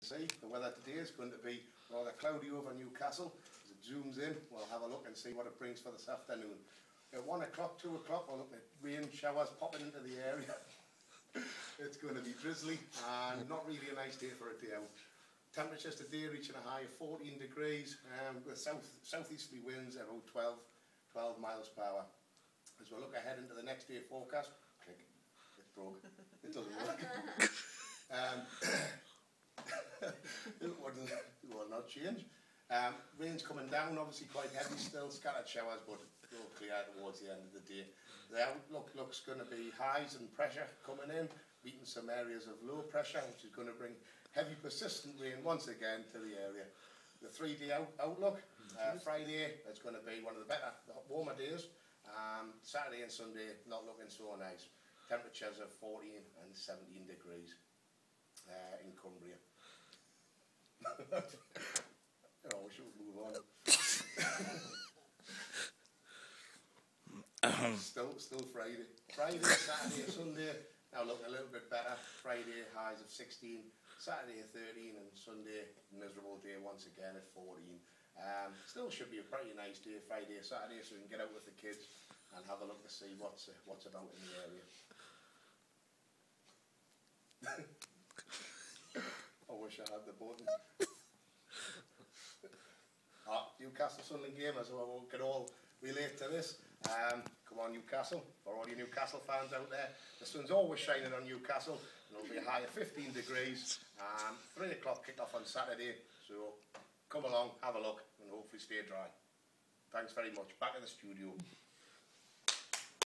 See, the weather today is going to be rather cloudy over Newcastle. As it zooms in, we'll have a look and see what it brings for this afternoon. At 1 o'clock, 2 o'clock, we're looking at rain showers popping into the area. It's going to be drizzly and not really a nice day for a day out. Temperatures today reaching a high of 14 degrees with southeasterly winds at about 12 miles per hour. As we look ahead into the next day forecast, click, it broke, it doesn't work. It will not change. Rain's coming down, obviously quite heavy still, scattered showers, but it'll clear towards the end of the day. The outlook looks going to be highs and pressure coming in, meeting some areas of low pressure, which is going to bring heavy persistent rain once again to the area. The 3-day outlook, Friday it's going to be one of the better, warmer days. Saturday and Sunday not looking so nice. Temperatures of 14 and 17 degrees in Cumbria. Oh, we should move on. Still Friday. Friday, Saturday, Sunday. Now looking a little bit better. Friday highs of 16, Saturday 13, and Sunday miserable day once again at 14. Still should be a pretty nice day, Friday, Saturday, so we can get out with the kids and have a look to see what's about in the area. I wish I had the button. Newcastle Sunderland game, as we can all relate to this. Come on Newcastle, for all you Newcastle fans out there, the sun's always shining on Newcastle, and it'll be a high of 15 degrees, 3 o'clock kick-off on Saturday, so come along, have a look, and hopefully stay dry. Thanks very much. Back in the studio.